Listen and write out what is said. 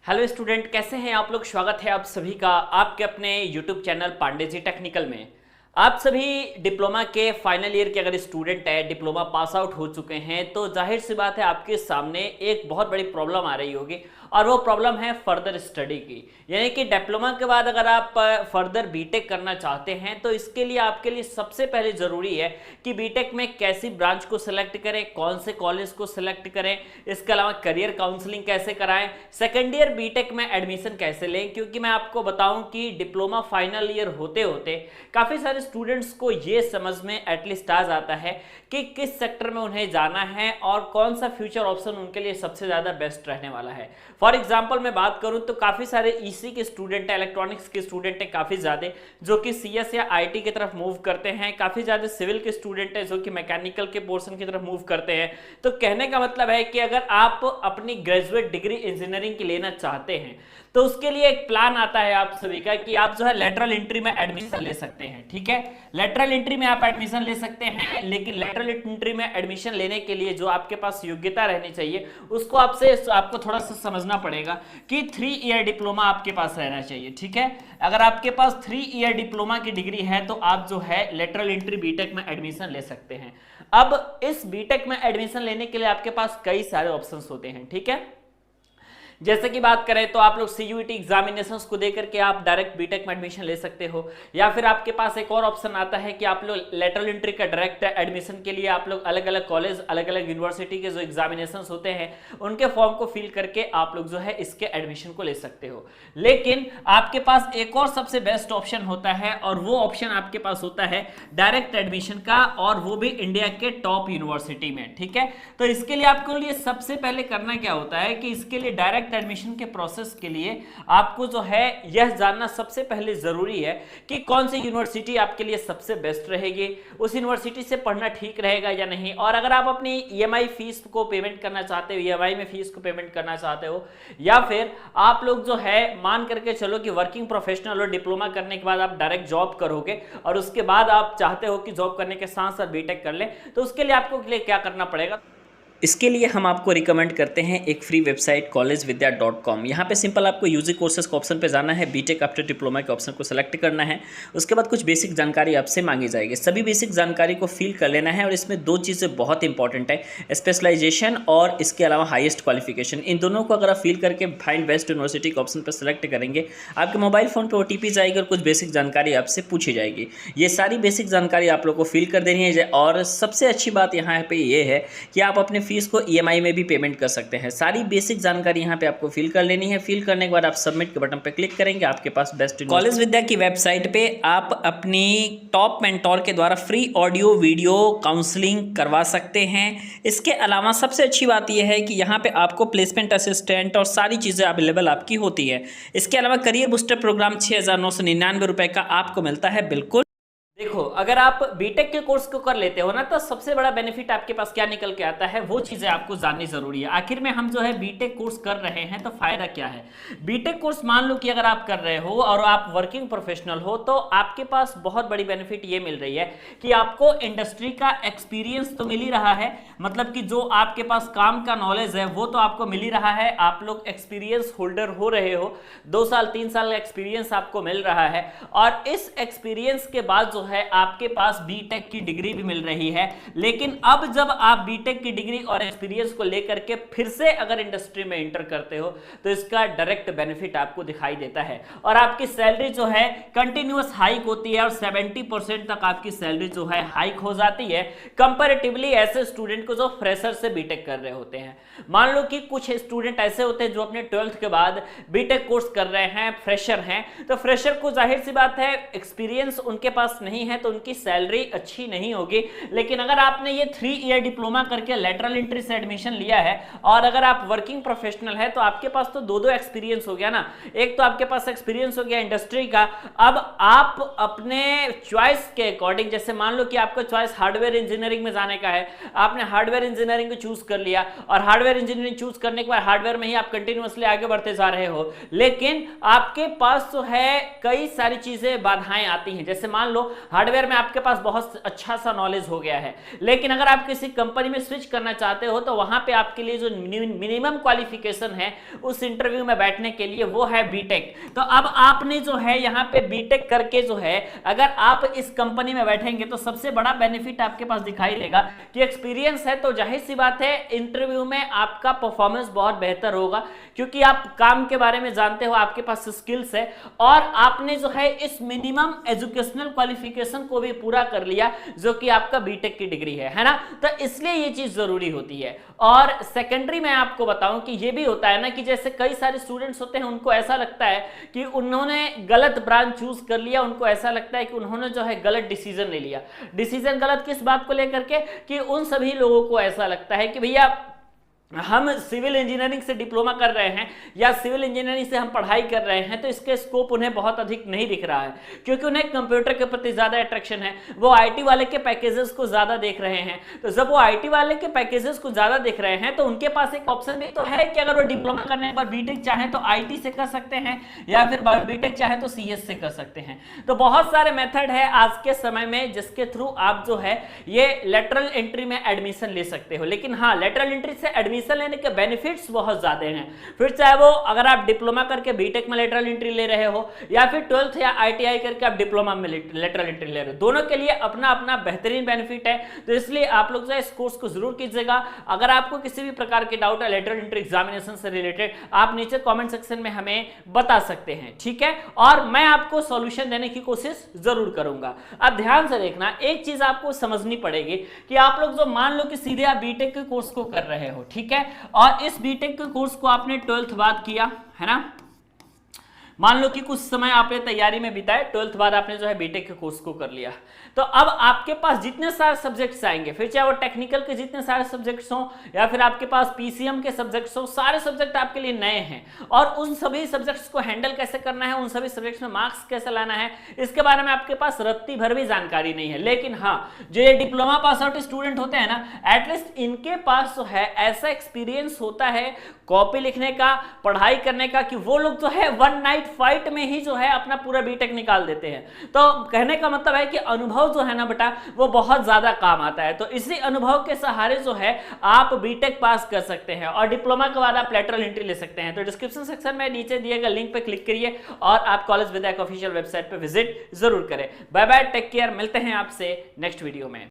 Hello student, कैसे हैं आप लोग। स्वागत है आप सभी का आपके अपने YouTube channel Pandey ji technical में। आप सभी डिप्लोमा के फाइनल ईयर के अगर स्टूडेंट है, डिप्लोमा पास आउट हो चुके हैं, तो जाहिर सी बात है आपके सामने एक बहुत बड़ी प्रॉब्लम आ रही होगी और वो प्रॉब्लम है फर्दर स्टडी की। यानी कि डिप्लोमा के बाद अगर आप फर्दर बीटेक करना चाहते हैं तो इसके लिए आपके लिए सबसे पहले ज़रूरी है कि बीटेक में कैसी ब्रांच को सिलेक्ट करें, कौन से कॉलेज को सिलेक्ट करें, इसके अलावा करियर काउंसलिंग कैसे कराएं, सेकेंड ईयर बीटेक में एडमिशन कैसे लें। क्योंकि मैं आपको बताऊं कि डिप्लोमा फाइनल ईयर होते होते काफ़ी सारे स्टूडेंट्स को ये समझ में एटलीस्ट आ जाता है कि किस सेक्टर में उन्हें जाना है और कौन सा फ्यूचर ऑप्शन उनके लिए सबसे ज़्यादा बेस्ट रहने वाला है। फॉर एग्जाम्पल मैं बात करूं तो काफ़ी सारे ईसी के स्टूडेंट हैं, इलेक्ट्रॉनिक्स के स्टूडेंट हैं काफ़ी ज़्यादा, जो कि सीएस या आईटी की तरफ मूव करते हैं। काफ़ी ज़्यादा सिविल के स्टूडेंट हैं जो कि मैकेनिकल के पोर्शन की तरफ मूव करते हैं। तो कहने का मतलब है कि अगर आप अपनी ग्रेजुएट डिग्री इंजीनियरिंग की लेना चाहते हैं तो उसके लिए एक प्लान आता है आप सभी का कि आप जो है लेटरल एंट्री में एडमिशन ले सकते हैं। ठीक है, लेटरल एंट्री में आप एडमिशन ले सकते हैं, लेकिन लेटरल एंट्री में एडमिशन लेने के लिए जो आपके पास योग्यता रहनी चाहिए उसको आपको थोड़ा सा समझना पड़ेगा कि 3 ईयर डिप्लोमा आपके पास रहना चाहिए। ठीक है, अगर आपके पास 3 ईयर डिप्लोमा की डिग्री है तो आप जो है लेटरल एंट्री बीटेक में एडमिशन ले सकते हैं। अब इस बीटेक में एडमिशन लेने के लिए आपके पास कई सारे ऑप्शंस होते हैं। ठीक है, जैसे कि बात करें तो आप लोग सीयूईटी एग्जामिनेशंस को देकर के आप डायरेक्ट बीटेक में एडमिशन ले सकते हो, या फिर आपके पास एक और ऑप्शन आता है कि आप लोग लेटरल एंट्री का डायरेक्ट एडमिशन के लिए आप लोग अलग अलग कॉलेज, अलग अलग यूनिवर्सिटी के जो एग्जामिनेशंस होते हैं उनके फॉर्म को फिल करके आप लोग जो है इसके एडमिशन को ले सकते हो। लेकिन आपके पास एक और सबसे बेस्ट ऑप्शन होता है और वो ऑप्शन आपके पास होता है डायरेक्ट एडमिशन का, और वो भी इंडिया के टॉप यूनिवर्सिटी में। ठीक है, तो इसके लिए आपको लिए सबसे पहले करना क्या होता है कि इसके लिए डायरेक्ट एडमिशन के प्रोसेस के लिए आपको जो है यह जानना सबसे पहले जरूरी है कि कौन सी यूनिवर्सिटी आपके लिए सबसे बेस्ट रहेगी, उस यूनिवर्सिटी से पढ़ना ठीक रहेगा या नहीं। और अगर आप अपनी ईएमआई फीस को पेमेंट करना चाहते हो, ईएमआई में फीस को पेमेंट करना चाहते हो, या फिर आप लोग जो है मान करके चलो कि वर्किंग प्रोफेशनल और डिप्लोमा करने के बाद आप डायरेक्ट जॉब करोगे और उसके बाद आप चाहते हो कि जॉब करने के साथ साथ बीटेक कर ले, तो उसके लिए आपको क्या करना पड़ेगा। इसके लिए हम आपको रिकमेंड करते हैं एक फ्री वेबसाइट collegevidya.com। यहाँ पे सिंपल आपको यूजी कोर्सेज के ऑप्शन पे जाना है, बीटेक आफ्टर डिप्लोमा के ऑप्शन को सेलेक्ट करना है। उसके बाद कुछ बेसिक जानकारी आपसे मांगी जाएगी, सभी बेसिक जानकारी को फिल कर लेना है। और इसमें दो चीज़ें बहुत इंपॉर्टेंट है, स्पेशलाइजेशन और इसके अलावा हाईएस्ट क्वालिफिकेशन। इन दोनों को अगर आप फिल करके फाइंड बेस्ट यूनिवर्सिटी के ऑप्शन पर सेलेक्ट करेंगे, आपके मोबाइल फ़ोन पर ओटीपी जाएगी और कुछ बेसिक जानकारी आपसे पूछी जाएगी। ये सारी बेसिक जानकारी आप लोग को फिल कर देनी है। और सबसे अच्छी बात यहाँ पे ये है कि आप अपने फीस को ईएमआई में भी पेमेंट कर सकते हैं। सारी बेसिक जानकारी यहाँ पे आपको फिल कर लेनी है। फिल करने के बाद आप सबमिट के बटन पे क्लिक करेंगे, आपके पास बेस्ट कॉलेज विद्या की वेबसाइट पे आप अपनी टॉप मेंटोर के द्वारा फ्री ऑडियो वीडियो काउंसलिंग करवा सकते हैं। इसके अलावा सबसे अच्छी बात यह है कि यहाँ पे आपको प्लेसमेंट असिस्टेंट और सारी चीज़ें अवेलेबल आपकी होती है। इसके अलावा करियर बूस्टर प्रोग्राम 6,999 रुपये का आपको मिलता है। बिल्कुल देखो, अगर आप बीटेक के कोर्स को कर लेते हो ना तो सबसे बड़ा बेनिफिट आपके पास क्या निकल के आता है, वो चीजें आपको जाननी जरूरी है। आखिर में हम जो है बीटेक कोर्स कर रहे हैं तो फायदा क्या है। बीटेक कोर्स मान लो कि अगर आप कर रहे हो और आप वर्किंग प्रोफेशनल हो तो आपके पास बहुत बड़ी बेनिफिट ये मिल रही है कि आपको इंडस्ट्री का एक्सपीरियंस तो मिल ही रहा है, मतलब कि जो आपके पास काम का नॉलेज है वो तो आपको मिल ही रहा है। आप लोग एक्सपीरियंस होल्डर हो रहे हो, 2 साल 3 साल का एक्सपीरियंस आपको मिल रहा है, और इस एक्सपीरियंस के बाद जो है आपके पास बीटेक की डिग्री भी मिल रही है। लेकिन अब जब आप बीटेक की डिग्री और एक्सपीरियंस को लेकर के फिर से अगर इंडस्ट्री में एंटर करते हो तो इसका डायरेक्ट बेनिफिट आपको दिखाई देता है और आपकी सैलरी जो है कंटिन्यूअस हाइक होती है और 70% तक आपकी सैलरी जो है हाइक हो जाती है कंपैरेटिवली ऐसे स्टूडेंट को जो फ्रेशर से बीटेक कर रहे होते हैं। मान लो कि कुछ स्टूडेंट ऐसे होते हैं जो अपने 12th के बाद बीटेक कोर्स कर रहे हैं, फ्रेशर हैं, तो फ्रेशर को जाहिर सी बात है एक्सपीरियंस उनके पास नहीं है तो उनकी सैलरी अच्छी नहीं होगी। लेकिन अगर आपने ये 3 ईयर डिप्लोमा करके लेटरल एंट्री से एडमिशन लिया है और अगर आप वर्किंग प्रोफेशनल है तो आपके पास तो दो एक्सपीरियंस हो गया ना। एक तो आपके पास एक्सपीरियंस हो गया इंडस्ट्री का, अब आप अपने चॉइस के अकॉर्डिंग, जैसे मान लो कि आपका चॉइस हार्डवेयर इंजीनियरिंग में जाने का है, आपने हार्डवेयर इंजीनियरिंग को चूज कर लिया और हार्डवेयर इंजीनियरिंग चूज करने के बाद हार्डवेयर में ही आप कंटिन्यूअसली आगे बढ़ते जा रहे हो, लेकिन आपके पास जो है कई सारी चीजें बाधाएं आती हैं। जैसे मान लो हार्डवेयर में आपके पास बहुत अच्छा सा नॉलेज हो गया है, लेकिन अगर आप किसी कंपनी में स्विच करना चाहते हो तो वहां पे आपके लिए जो मिनिमम क्वालिफिकेशन है उस इंटरव्यू में बैठने के लिए वो है बीटेक। तो अब आपने जो है यहाँ पे बीटेक करके जो है अगर आप इस कंपनी में बैठेंगे तो सबसे बड़ा बेनिफिट आपके पास दिखाई देगा कि एक्सपीरियंस है, तो जाहिर सी बात है इंटरव्यू में आपका परफॉर्मेंस बहुत बेहतर होगा, क्योंकि आप काम के बारे में जानते हो, आपके पास स्किल्स है और आपने जो है इस मिनिमम एजुकेशनल क्वालिफिकेशन को भी पूरा कर लिया जो कि आपका बीटेक की डिग्री है ना। तो इसलिए ये चीज जरूरी होती है। और सेकेंडरी में आपको बताऊं कि ये भी होता है ना कि जैसे कई सारे स्टूडेंट्स होते हैं, उनको ऐसा लगता है कि उन्होंने गलत ब्रांच चूज कर लिया, उनको ऐसा लगता है कि उन्होंने जो है गलत डिसीजन ले लिया। डिसीजन गलत किस बात को लेकर के कि उन सभी लोगों को ऐसा लगता है कि भैया हम सिविल इंजीनियरिंग से डिप्लोमा कर रहे हैं या सिविल इंजीनियरिंग से हम पढ़ाई कर रहे हैं तो इसके स्कोप उन्हें बहुत अधिक नहीं दिख रहा है, क्योंकि उन्हें कंप्यूटर के प्रति ज्यादा अट्रैक्शन है, वो आईटी वाले के पैकेजेस को ज्यादा देख रहे हैं। तो जब वो आईटी वाले के पैकेजेस को ज्यादा देख रहे हैं तो उनके पास एक ऑप्शन भी तो है कि अगर वो डिप्लोमा करने के बाद बीटेक चाहे तो आईटी से कर सकते हैं या फिर बीटेक चाहे तो सीएस से कर सकते हैं। तो बहुत सारे मेथड है आज के समय में जिसके थ्रू आप जो है ये लेटरल एंट्री में एडमिशन ले सकते हो। लेकिन हाँ, लेटरल एंट्री से एडमिशन लेने के बेनिफिट्स बहुत ज्यादा हैं। फिर चाहे वो अगर आप डिप्लोमा करके बीटेक में लेटरल एंट्री ले रहे हो या फिर 12th या आईटीआई करके आप डिप्लोमा में लेटरल एंट्री ले रहे हो, दोनों के लिए अपना अपना बेहतरीन बेनिफिट है। तो इसलिए आप लोग जो है इस कोर्स को जरूर कीजिएगा। अगर आपको किसी भी प्रकार के डाउट है लेटरल एंट्री एग्जामिनेशन से रिलेटेड, आप नीचे कमेंट सेक्शन में हमें बता सकते हैं, ठीक है। और मैं आपको सॉल्यूशन देने की कोशिश जरूर करूंगा। अब ध्यान से देखना, एक चीज आपको समझनी पड़ेगी कि आप लोग जो मान लो कि सीधे आप बीटेक के कोर्स को कर रहे हो, ठीक है, और इस बीटेक के कोर्स को आपने 12th बाद किया है ना। मान लो कि कुछ समय आपने तैयारी में बिताए, 12th बाद आपने जो है बीटेक के कोर्स को कर लिया, तो अब आपके पास जितने सारे सब्जेक्ट्स आएंगे, फिर चाहे वो टेक्निकल के जितने सारे सब्जेक्ट्स हों या फिर आपके पास पीसीएम के सब्जेक्ट्स हो, सारे सब्जेक्ट आपके लिए नए हैं और उन सभी सब्जेक्ट्स को हैंडल कैसे करना है, उन सभी सब्जेक्ट्स में मार्क्स कैसे लाना है, इसके बारे में आपके पास रत्ती भर भी जानकारी नहीं है। लेकिन हाँ, जो ये डिप्लोमा पास आउट स्टूडेंट होते हैं ना, एटलीस्ट इनके पास जो है ऐसा एक्सपीरियंस होता है कॉपी लिखने का, पढ़ाई करने का, कि वो लोग जो है वन नाइट फाइट में ही जो है अपना पूरा बीटेक निकाल देते हैं। तो कहने का मतलब है कि अनुभव जो है ना बेटा, वो बहुत ज्यादा काम आता है। तो इसी अनुभव के सहारे जो है आप बीटेक पास कर सकते हैं और डिप्लोमा के बाद आप लेटरल एंट्री ले सकते हैं। तो डिस्क्रिप्शन सेक्शन में नीचे दिए गए लिंक पे क्लिक करिए और आप कॉलेज विद्या ऑफिशियल वेबसाइट पे विजिट जरूर करें। बाय बाय, टेक केयर, मिलते हैं आपसे नेक्स्ट वीडियो में।